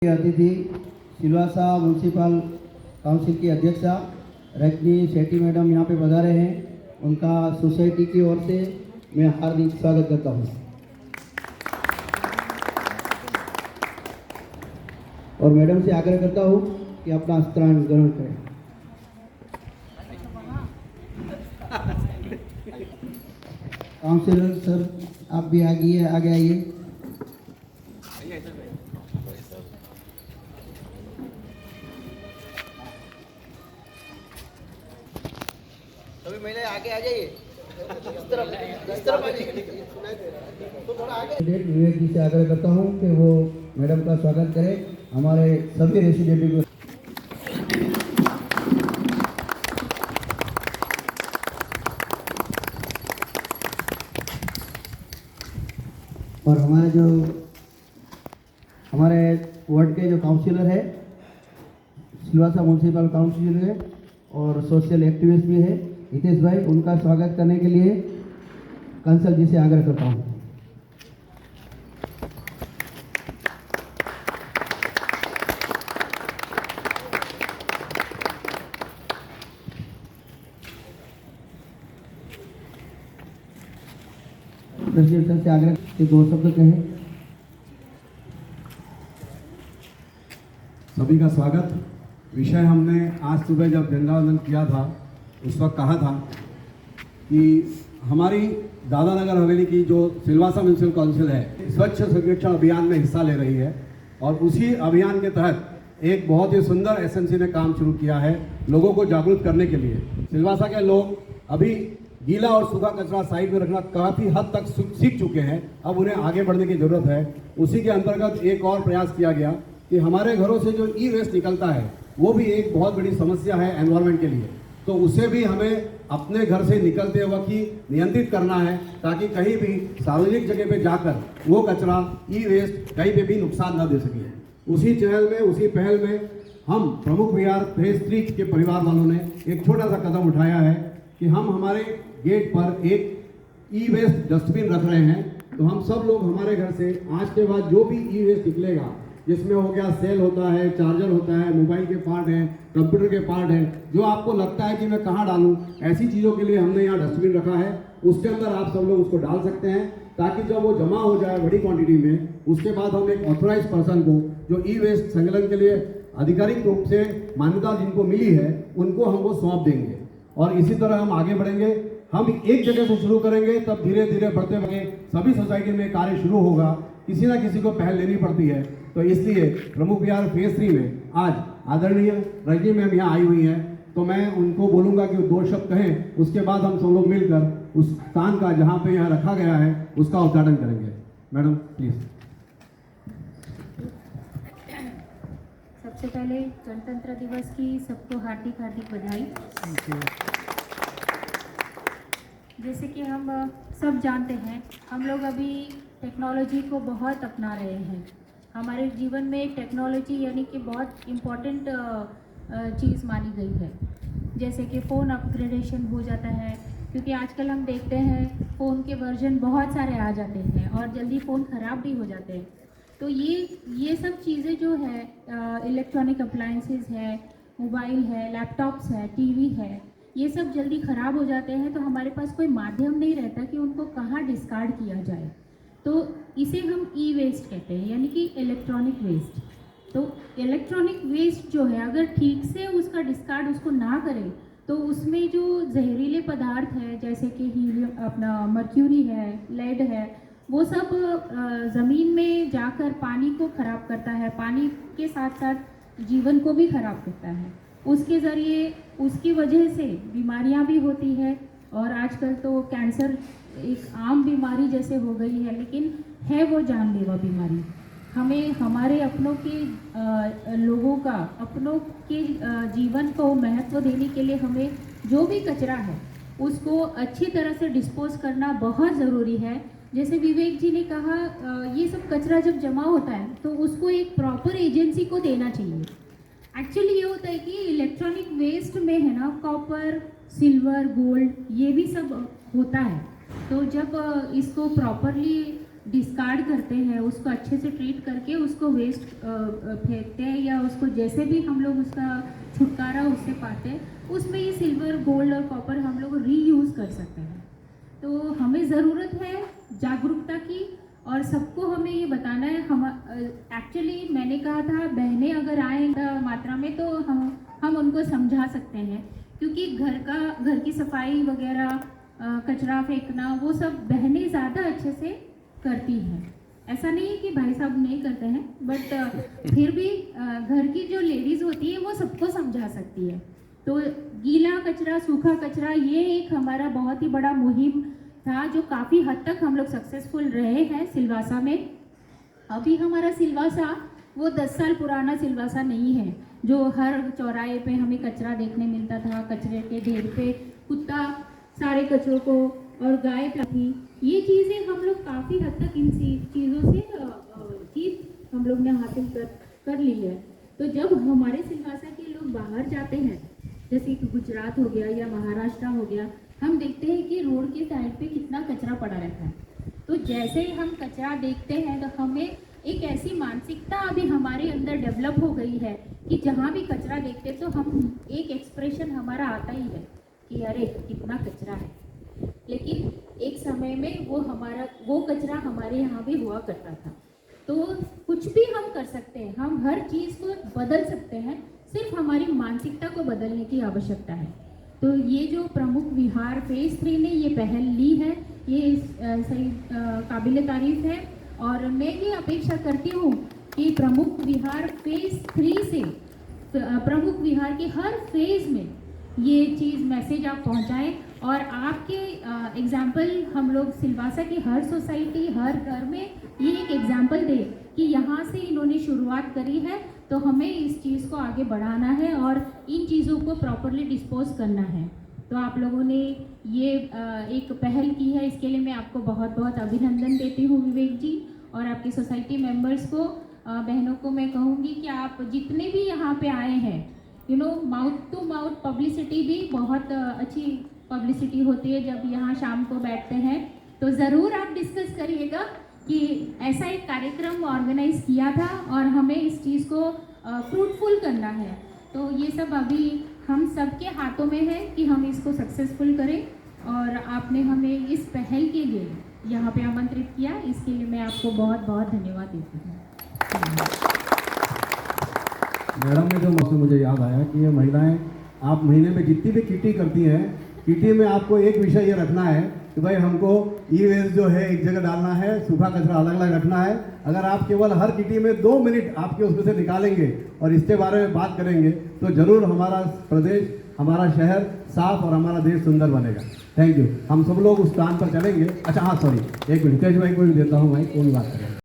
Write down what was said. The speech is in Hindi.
अतिथि सिलवासा म्यूनसिपल काउंसिल की अध्यक्षा रजनी शेट्टी मैडम यहाँ पे पधारे हैं। उनका सोसाइटी की ओर से मैं हार्दिक स्वागत करता हूँ और मैडम से आग्रह करता हूँ कि अपना स्थान ग्रहण करें। काउंसिलर सर आप भी आगे आइए। सभी महिलाएं आगे आ जाइए। इस तरफ आ जाइए। तो थोड़ा आगे। विवेक जी से आग्रह करता हूँ कि वो मैडम का स्वागत करें। हमारे सभी रेसिडेंट को और हमारे वार्ड के जो काउंसिलर है सिलवासा म्यूनसिपल काउंसिलर है और सोशल एक्टिविस्ट भी है हितेश भाई, उनका स्वागत करने के लिए कंसल जी से आग्रह करता हूँ। प्रेसिडेंट सर से आग्रह कि दो शब्द कहें। सभी का स्वागत। विषय हमने आज सुबह जब झंडा वंदन किया था उस वक्त कहा था कि हमारी दादानगर हवेली की जो सिलवासा म्यूनसिपल काउंसिल है स्वच्छ सर्वेक्षण अभियान में हिस्सा ले रही है और उसी अभियान के तहत एक बहुत ही सुंदर एसएमसी ने काम शुरू किया है लोगों को जागरूक करने के लिए। सिलवासा के लोग अभी गीला और सूखा कचरा साइड में रखना काफ़ी हद तक सीख चुके हैं, अब उन्हें आगे बढ़ने की ज़रूरत है। उसी के अंतर्गत एक और प्रयास किया गया कि हमारे घरों से जो ई वेस्ट निकलता है वो भी एक बहुत बड़ी समस्या है एनवायरनमेंट के लिए, तो उसे भी हमें अपने घर से निकलते वक्त ही नियंत्रित करना है ताकि कहीं भी सार्वजनिक जगह पे जाकर वो कचरा ई वेस्ट कहीं पे भी नुकसान न दे सके। उसी पहल में हम प्रमुख विहार फेज 3 के परिवार वालों ने एक छोटा सा कदम उठाया है कि हम हमारे गेट पर एक ई वेस्ट डस्टबिन रख रहे हैं। तो हम सब लोग हमारे घर से आज के बाद जो भी ई वेस्ट निकलेगा, जिसमें हो गया सेल होता है, चार्जर होता है, मोबाइल के पार्ट हैं, कंप्यूटर के पार्ट हैं, जो आपको लगता है कि मैं कहाँ डालूं, ऐसी चीज़ों के लिए हमने यहाँ डस्टबिन रखा है। उसके अंदर आप सब लोग उसको डाल सकते हैं ताकि जब वो जमा हो जाए बड़ी क्वांटिटी में, उसके बाद हम एक ऑथोराइज पर्सन को जो ई वेस्ट संकलन के लिए आधिकारिक रूप से मान्यता जिनको मिली है उनको हम वो सौंप देंगे। और इसी तरह हम आगे बढ़ेंगे। हम एक जगह से शुरू करेंगे, तब धीरे धीरे बढ़ते बढ़ते सभी सोसाइटी में कार्य शुरू होगा। किसी ना किसी को पहल लेनी पड़ती है, तो इसलिए प्रमुख विहार फेज 3 में आज आदरणीय रजनी मैम यहाँ आई हुई हैं, तो मैं उनको बोलूँगा कि दो शब्द कहें, उसके बाद हम सब लोग मिलकर उस स्थान का जहाँ पे यहाँ रखा गया है उसका उद्घाटन करेंगे। Madam please. सबसे पहले गणतंत्र दिवस की सबको हार्दिक बधाई। जैसे कि हम सब जानते हैं, हम लोग अभी टेक्नोलॉजी को बहुत अपना रहे हैं। हमारे जीवन में टेक्नोलॉजी यानी कि बहुत इम्पॉर्टेंट चीज़ मानी गई है। जैसे कि फ़ोन अपग्रेडेशन हो जाता है, क्योंकि आजकल हम देखते हैं फ़ोन के वर्जन बहुत सारे आ जाते हैं और जल्दी फ़ोन ख़राब भी हो जाते हैं। तो ये सब चीज़ें जो है इलेक्ट्रॉनिक अप्लायंसेस है, मोबाइल है, लैपटॉप्स है, टीवी है, ये सब जल्दी ख़राब हो जाते हैं। तो हमारे पास कोई माध्यम नहीं रहता कि उनको कहाँ डिस्कार्ड किया जाए, तो इसे हम ई वेस्ट कहते हैं, यानी कि इलेक्ट्रॉनिक वेस्ट। तो इलेक्ट्रॉनिक वेस्ट जो है अगर ठीक से उसका डिस्कार्ड उसको ना करें तो उसमें जो जहरीले पदार्थ है जैसे कि हीलियम, अपना मर्क्यूरी है, लेड है, वो सब ज़मीन में जाकर पानी को ख़राब करता है, पानी के साथ साथ जीवन को भी ख़राब करता है। उसके ज़रिए उसकी वजह से बीमारियां भी होती है और आजकल तो कैंसर एक आम बीमारी जैसे हो गई है, लेकिन है वो जानलेवा बीमारी। हमें हमारे अपनों के लोगों का अपनों के जीवन को महत्व देने के लिए हमें जो भी कचरा है उसको अच्छी तरह से डिस्पोज करना बहुत ज़रूरी है। जैसे विवेक जी ने कहा, ये सब कचरा जब जमा होता है तो उसको एक प्रॉपर एजेंसी को देना चाहिए। एक्चुअली ये होता है कि इलेक्ट्रॉनिक वेस्ट में है ना, कॉपर, सिल्वर, गोल्ड, ये भी सब होता है। तो जब इसको प्रॉपरली डिस्कार्ड करते हैं, उसको अच्छे से ट्रीट करके उसको वेस्ट फेंकते हैं या उसको जैसे भी हम लोग उसका छुटकारा उससे पाते हैं, उसमें ये सिल्वर, गोल्ड और कॉपर हम लोग रीयूज़ कर सकते हैं। तो हमें ज़रूरत है जागरूकता की और सबको हमें ये बताना है। हम एक्चुअली मैंने कहा था बहनें अगर आए मात्रा में तो हम उनको समझा सकते हैं, क्योंकि घर की सफाई वगैरह, कचरा फेंकना, वो सब बहनें ज़्यादा अच्छे से करती हैं। ऐसा नहीं है कि भाई साहब नहीं करते हैं, बट फिर भी घर की जो लेडीज़ होती है वो सबको समझा सकती है। तो गीला कचरा, सूखा कचरा, ये एक हमारा बहुत ही बड़ा मुहिम था जो काफ़ी हद तक हम लोग सक्सेसफुल रहे हैं सिलवासा में। अभी हमारा सिलवासा वो 10 साल पुराना सिलवासा नहीं है जो हर चौराहे पे हमें कचरा देखने मिलता था, कचरे के ढेर पे कुत्ता सारे कचरों को और गाय थी। ये चीज़ें हम लोग काफ़ी हद तक इन चीज़ों से जीत हम लोग ने हासिल कर ली है। तो जब हमारे सिलवासा के लोग बाहर जाते हैं, जैसे कि गुजरात हो गया या महाराष्ट्र हो गया, हम देखते हैं कि रोड के साइड पे कितना कचरा पड़ा रहता है। तो जैसे ही हम कचरा देखते हैं तो हमें एक ऐसी मानसिकता अभी हमारे अंदर डेवलप हो गई है कि जहाँ भी कचरा देखते तो हम एक एक्सप्रेशन हमारा आता ही है कि अरे कितना कचरा है। लेकिन एक समय में वो कचरा हमारे यहाँ भी हुआ करता था। तो कुछ भी हम कर सकते हैं, हम हर चीज़ को बदल सकते हैं, सिर्फ हमारी मानसिकता को बदलने की आवश्यकता है। तो ये जो प्रमुख विहार फेज़ 3 ने ये पहल ली है, ये सही काबिल तारीफ है। और मैं ये अपेक्षा करती हूँ कि प्रमुख विहार फेज़ 3 से प्रमुख विहार के हर फेज़ में ये चीज़ मैसेज आप पहुँचाएँ और आपके एग्जाम्पल हम लोग सिलवासा की हर सोसाइटी, हर घर में ये एक एग्जाम्पल दे कि यहाँ से इन्होंने शुरुआत करी है, तो हमें इस चीज़ को आगे बढ़ाना है और इन चीज़ों को प्रॉपरली डिस्पोज करना है। तो आप लोगों ने ये एक पहल की है, इसके लिए मैं आपको बहुत बहुत अभिनंदन देती हूँ विवेक जी, और आपकी सोसाइटी मेंबर्स को, बहनों को मैं कहूँगी कि आप जितने भी यहाँ पे आए हैं, माउथ टू माउथ पब्लिसिटी भी बहुत अच्छी पब्लिसिटी होती है जब यहाँ शाम को बैठते हैं। तो ज़रूर आप डिस्कस करिएगा कि ऐसा एक कार्यक्रम ऑर्गेनाइज किया था और हमें इस चीज़ को फ्रूटफुल करना है। तो ये सब अभी हम सबके हाथों में है कि हम इसको सक्सेसफुल करें, और आपने हमें इस पहल के लिए यहाँ पे आमंत्रित किया, इसके लिए मैं आपको बहुत बहुत धन्यवाद देती हूँ। मैडम ने जो मुझे याद आया कि ये महिलाएं, आप महीने में जितनी भी किटी करती हैं, किटी में आपको एक विषय ये रखना है कि भाई हमको ई वेस्ट जो है एक जगह डालना है, सूखा कचरा अलग अलग रखना है। अगर आप केवल हर किटी में 2 मिनट आपके उसमें से निकालेंगे और इसके बारे में बात करेंगे तो ज़रूर हमारा प्रदेश, हमारा शहर साफ और हमारा देश सुंदर बनेगा। Thank you. हम सब लोग उस स्थान पर चलेंगे। अच्छा हाँ, सॉरी, एक मिनट, तेज भाई को भी देता हूँ, भाई कौन बात करें।